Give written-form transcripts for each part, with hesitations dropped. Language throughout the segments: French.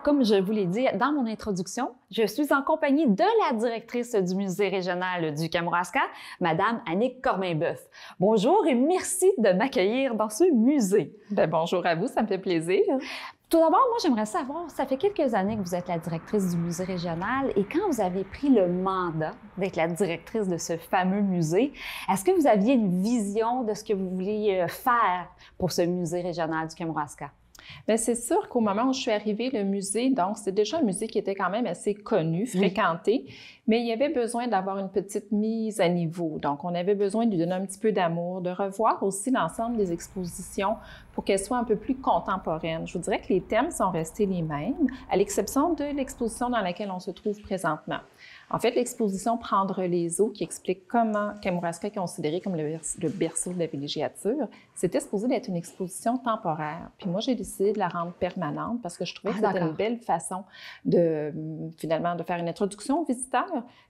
Alors, comme je vous l'ai dit dans mon introduction, je suis en compagnie de la directrice du musée régional du Kamouraska, Madame Annick Corminboeuf. Bonjour et merci de m'accueillir dans ce musée. Bien, bonjour à vous, ça me fait plaisir. Tout d'abord, moi, j'aimerais savoir, ça fait quelques années que vous êtes la directrice du musée régional et quand vous avez pris le mandat d'être la directrice de ce fameux musée, est-ce que vous aviez une vision de ce que vous vouliez faire pour ce musée régional du Kamouraska? Bien, c'est sûr qu'au moment où je suis arrivée, le musée, donc c'est déjà un musée qui était quand même assez connu, fréquenté, mais il y avait besoin d'avoir une petite mise à niveau. Donc, on avait besoin de lui donner un petit peu d'amour, de revoir aussi l'ensemble des expositions pour qu'elles soient un peu plus contemporaines. Je vous dirais que les thèmes sont restés les mêmes, à l'exception de l'exposition dans laquelle on se trouve présentement. En fait, l'exposition Prendre les eaux, qui explique comment Kamouraska est considéré comme le berceau de la villégiature, c'était supposé d'être une exposition temporaire. Puis moi, j'ai décidé de la rendre permanente parce que je trouvais que c'était une belle façon de, finalement, de faire une introduction aux visiteurs,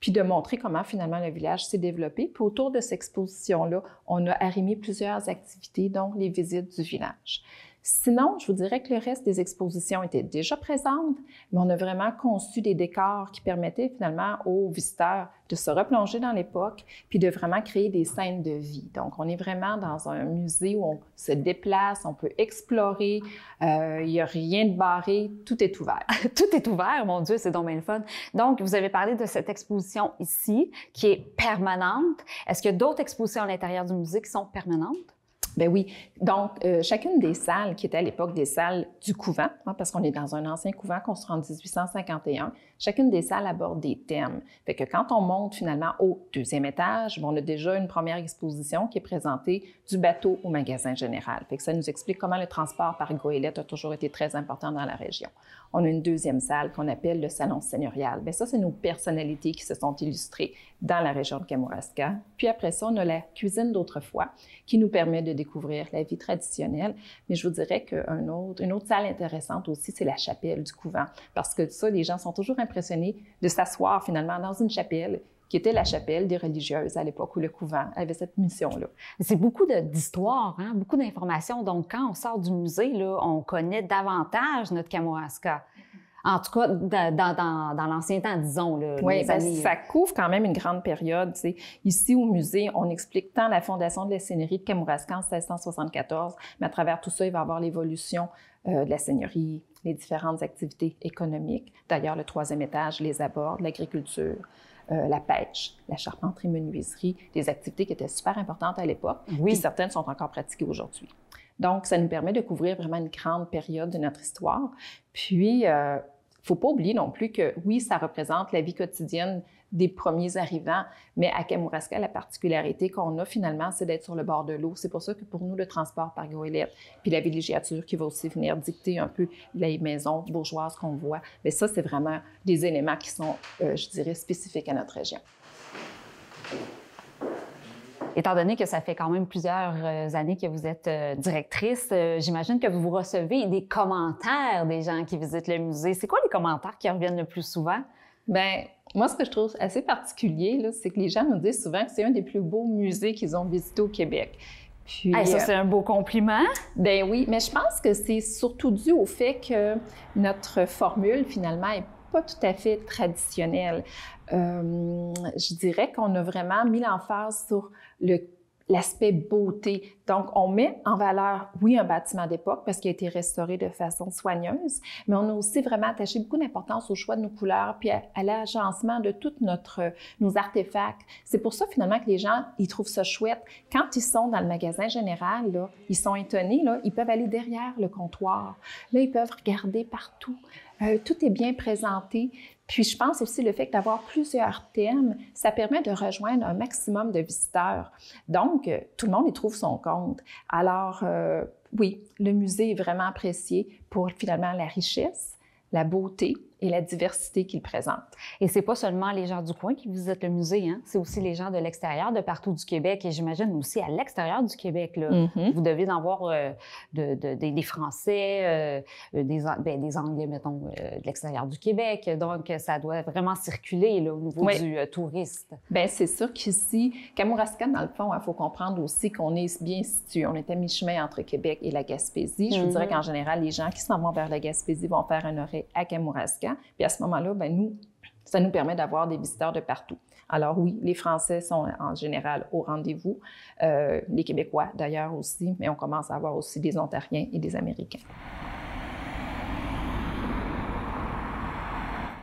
puis de montrer comment, finalement, le village s'est développé. Puis autour de cette exposition-là, on a arrimé plusieurs activités, dont les visites du village. Sinon, je vous dirais que le reste des expositions étaient déjà présentes, mais on a vraiment conçu des décors qui permettaient finalement aux visiteurs de se replonger dans l'époque puis de vraiment créer des scènes de vie. Donc, on est vraiment dans un musée où on se déplace, on peut explorer, il n'y a rien de barré, tout est ouvert. Tout est ouvert, mon Dieu, c'est donc bien le fun. Donc, vous avez parlé de cette exposition ici qui est permanente. Est-ce qu'il y a d'autres expositions à l'intérieur du musée qui sont permanentes? Ben oui. Donc, chacune des salles, qui étaient à l'époque des salles du couvent, parce qu'on est dans un ancien couvent construit en 1851, chacune des salles aborde des thèmes. Fait que quand on monte finalement au deuxième étage, on a déjà une première exposition qui est présentée du bateau au magasin général. Fait que ça nous explique comment le transport par goélette a toujours été très important dans la région. On a une deuxième salle qu'on appelle le salon seigneurial. Bien, ça, c'est nos personnalités qui se sont illustrées dans la région de Kamouraska. Puis après ça, on a la cuisine d'autrefois qui nous permet de découvrir la vie traditionnelle. Mais je vous dirais qu'une autre salle intéressante aussi, c'est la chapelle du couvent. Parce que ça, les gens sont toujours impressionnés de s'asseoir finalement dans une chapelle qui était la chapelle des religieuses à l'époque où le couvent avait cette mission-là. C'est beaucoup d'histoires, hein? Beaucoup d'informations. Donc, quand on sort du musée, là, on connaît davantage notre Kamouraska. En tout cas, dans l'ancien temps, disons. Oui, ça couvre quand même une grande période. T'sais. Ici, au musée, on explique tant la fondation de la seigneurie de Kamouraska en 1674, mais à travers tout ça, il va y avoir l'évolution de la seigneurie, les différentes activités économiques. D'ailleurs, le troisième étage les aborde, l'agriculture, la pêche, la charpenterie-menuiserie, des activités qui étaient super importantes à l'époque, puis certaines sont encore pratiquées aujourd'hui. Donc, ça nous permet de couvrir vraiment une grande période de notre histoire. Puis, faut pas oublier non plus que, oui, ça représente la vie quotidienne des premiers arrivants, mais à Kamouraska, la particularité qu'on a finalement, c'est d'être sur le bord de l'eau. C'est pour ça que pour nous, le transport par goélette, puis la villégiature qui va aussi venir dicter un peu les maisons bourgeoises qu'on voit, mais ça, c'est vraiment des éléments qui sont, je dirais, spécifiques à notre région. Étant donné que ça fait quand même plusieurs années que vous êtes directrice, j'imagine que vous recevez des commentaires des gens qui visitent le musée. C'est quoi les commentaires qui reviennent le plus souvent? Bien, moi, ce que je trouve assez particulier, là, c'est que les gens nous disent souvent que c'est un des plus beaux musées qu'ils ont visités au Québec. Puis, ça, c'est un beau compliment. Ben oui, mais je pense que c'est surtout dû au fait que notre formule, finalement, est pas tout à fait traditionnelle. Je dirais qu'on a vraiment mis l'emphase sur l'aspect beauté. Donc, on met en valeur, oui, un bâtiment d'époque parce qu'il a été restauré de façon soigneuse, mais on a aussi vraiment attaché beaucoup d'importance au choix de nos couleurs puis à l'agencement de tous nos artefacts. C'est pour ça, finalement, que les gens, ils trouvent ça chouette. Quand ils sont dans le magasin général, là, ils sont étonnés, là, ils peuvent aller derrière le comptoir. Là, ils peuvent regarder partout. Tout est bien présenté. Puis, je pense aussi le fait d'avoir plusieurs thèmes, ça permet de rejoindre un maximum de visiteurs. Donc, tout le monde y trouve son compte. Alors, oui, le musée est vraiment apprécié pour finalement la richesse, la beauté et la diversité qu'il présente. Et c'est pas seulement les gens du coin qui visitent le musée, hein? C'est aussi les gens de l'extérieur, de partout du Québec, et j'imagine aussi à l'extérieur du Québec. Là. Vous devez en voir des Français, des Anglais, mettons, de l'extérieur du Québec. Donc, ça doit vraiment circuler là, au niveau du touriste. Bien, c'est sûr qu'ici, Kamouraska, dans le fond, il faut comprendre aussi qu'on est bien situé. On est à mi-chemin entre Québec et la Gaspésie. Je vous dirais qu'en général, les gens qui s'en vont vers la Gaspésie vont faire un arrêt à Kamouraska. Puis à ce moment-là, bien, ça nous permet d'avoir des visiteurs de partout. Alors oui, les Français sont en général au rendez-vous, les Québécois d'ailleurs aussi, mais on commence à avoir aussi des Ontariens et des Américains.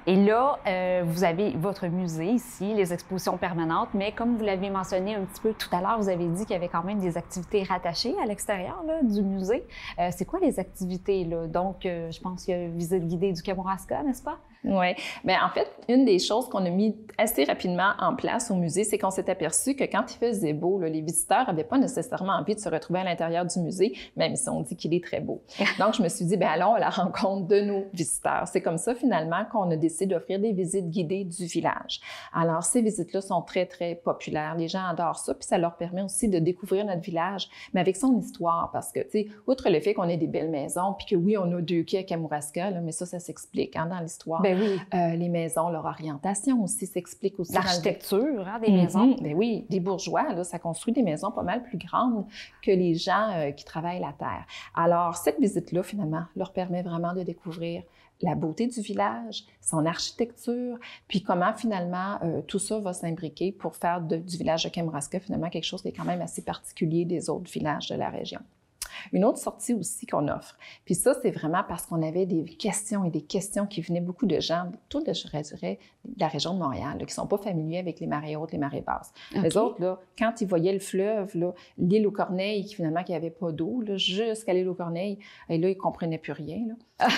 Et là, vous avez votre musée ici, les expositions permanentes, mais comme vous l'avez mentionné un petit peu tout à l'heure, vous avez dit qu'il y avait quand même des activités rattachées à l'extérieur là, du musée. C'est quoi les activités, là? Donc, je pense qu'il y a une visite guidée du Kamouraska, n'est-ce pas? Oui. Bien, en fait, une des choses qu'on a mis assez rapidement en place au musée, c'est qu'on s'est aperçu que quand il faisait beau, là, les visiteurs n'avaient pas nécessairement envie de se retrouver à l'intérieur du musée, même si on dit qu'il est très beau. Donc, je me suis dit, bien, allons à la rencontre de nos visiteurs. C'est comme ça, finalement, qu'on a décidé d'offrir des visites guidées du village. Alors, ces visites-là sont très, très populaires. Les gens adorent ça, puis ça leur permet aussi de découvrir notre village, mais avec son histoire, parce que, tu sais, outre le fait qu'on ait des belles maisons, puis que oui, on a 2 quais à Kamouraska, là, mais ça s'explique hein, dans l'histoire. Ben oui. Les maisons, leur orientation aussi s'explique aussi. L'architecture hein, des maisons. Ben oui, des bourgeois, là, ça construit des maisons pas mal plus grandes que les gens qui travaillent la terre. Alors, cette visite-là, finalement, leur permet vraiment de découvrir la beauté du village, son architecture, puis comment, finalement, tout ça va s'imbriquer pour faire du village de Kamouraska, finalement, quelque chose qui est quand même assez particulier des autres villages de la région. Une autre sortie aussi qu'on offre, puis ça, c'est vraiment parce qu'on avait des questions et des questions qui venaient beaucoup de gens, tout de, je dirais, de la région de Montréal, là, qui ne sont pas familiers avec les marées hautes, les marées basses. Okay. Les autres, là, quand ils voyaient le fleuve, l'île aux Corneilles, qui finalement, qui n'avait pas d'eau, jusqu'à l'île aux Corneilles, et là, ils ne comprenaient plus rien. Là.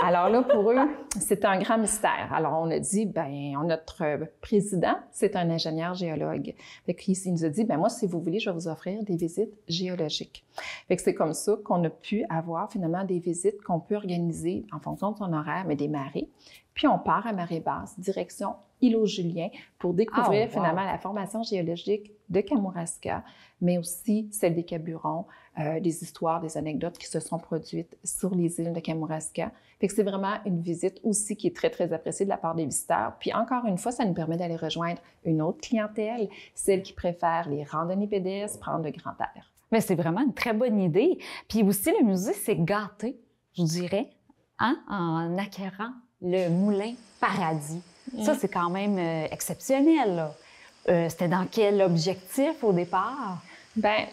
Alors là, pour eux, c'était un grand mystère. Alors, on a dit, bien, notre président, c'est un ingénieur géologue. Fait qu'il nous a dit, bien, moi, si vous voulez, je vais vous offrir des visites géologiques. Fait que c'est comme ça qu'on a pu avoir finalement des visites qu'on peut organiser en fonction de son horaire, mais des marées. Puis on part à marée basse, direction Îlot-Julien, pour découvrir finalement la formation géologique de Kamouraska, mais aussi celle des Caburons, des histoires, des anecdotes qui se sont produites sur les îles de Kamouraska. Fait que c'est vraiment une visite aussi qui est très, très appréciée de la part des visiteurs. Puis encore une fois, ça nous permet d'aller rejoindre une autre clientèle, celle qui préfère les randonnées pédestres, prendre le grand air. Mais c'est vraiment une très bonne idée. Puis aussi, le musée s'est gâté, je dirais, hein, en acquérant le moulin Paradis. Ça, c'est quand même exceptionnel. C'était dans quel objectif au départ? Bien,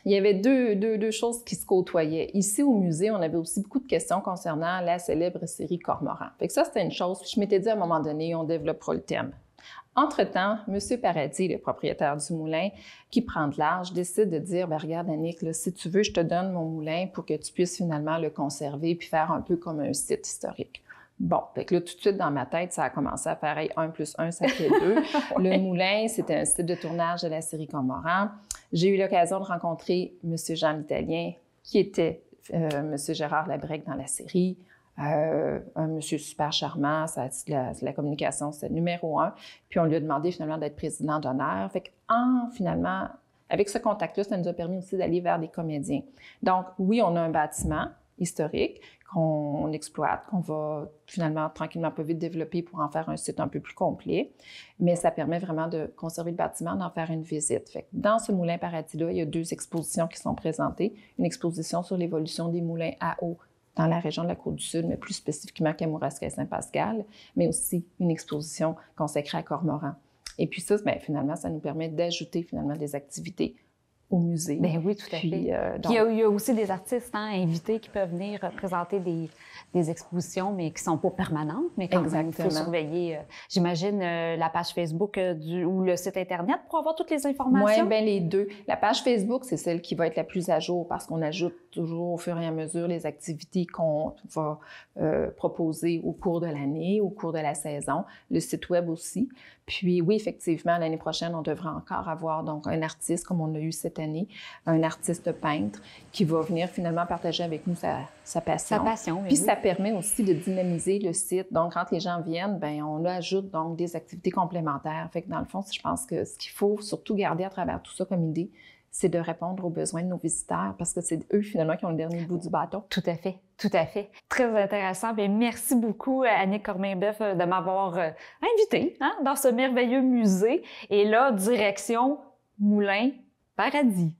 il y avait deux choses qui se côtoyaient. Ici, au musée, on avait aussi beaucoup de questions concernant la célèbre série Cormoran. Fait que ça, c'était une chose. Je m'étais dit à un moment donné, on développera le thème. Entre-temps, M. Paradis, le propriétaire du moulin, qui prend de l'âge, décide de dire, bien, regarde, Annick, là, si tu veux, je te donne mon moulin pour que tu puisses finalement le conserver puis faire un peu comme un site historique. Bon, fait que là, tout de suite, dans ma tête, ça a commencé à faire 1 + 1, ça fait 2. Le moulin, c'était un site de tournage de la série Cormoran. J'ai eu l'occasion de rencontrer M. Jean l'Italien, qui était M. Gérard Labrec dans la série. Un monsieur super charmant, la communication, c'est numéro 1. Puis on lui a demandé finalement d'être président d'honneur. Fait que finalement, avec ce contact-là, ça nous a permis aussi d'aller vers des comédiens. Donc, oui, on a un bâtiment historique qu'on exploite, qu'on va finalement tranquillement pas vite développer pour en faire un site un peu plus complet, mais ça permet vraiment de conserver le bâtiment, d'en faire une visite. Fait que dans ce moulin Paradis-là, il y a 2 expositions qui sont présentées. Une exposition sur l'évolution des moulins à eau dans la région de la Côte-du-Sud, mais plus spécifiquement Kamouraska et Saint-Pascal, mais aussi une exposition consacrée à Cormoran. Et puis ça, bien, finalement, ça nous permet d'ajouter finalement des activités au musée. Bien oui, tout à fait. Puis il y a aussi des artistes invités qui peuvent venir présenter des expositions, mais qui ne sont pas permanentes, mais quand même, il faut surveiller, j'imagine, la page Facebook ou le site Internet pour avoir toutes les informations? Oui, bien les deux. La page Facebook, c'est celle qui va être la plus à jour parce qu'on ajoute toujours au fur et à mesure les activités qu'on va proposer au cours de l'année, au cours de la saison. Le site Web aussi. Puis oui, effectivement, l'année prochaine, on devrait encore avoir donc un artiste comme on a eu cette cette année, un artiste peintre qui va venir finalement partager avec nous sa passion. Sa passion, Puis ça permet aussi de dynamiser le site. Donc, quand les gens viennent, bien, on ajoute donc des activités complémentaires. Fait que dans le fond, je pense que ce qu'il faut surtout garder à travers tout ça comme idée, c'est de répondre aux besoins de nos visiteurs parce que c'est eux, finalement, qui ont le dernier bout du bâton. Tout à fait, tout à fait. Très intéressant. Bien, merci beaucoup, Annick Corminboeuf, de m'avoir invitée dans ce merveilleux musée. Et là, direction Moulins Paradis.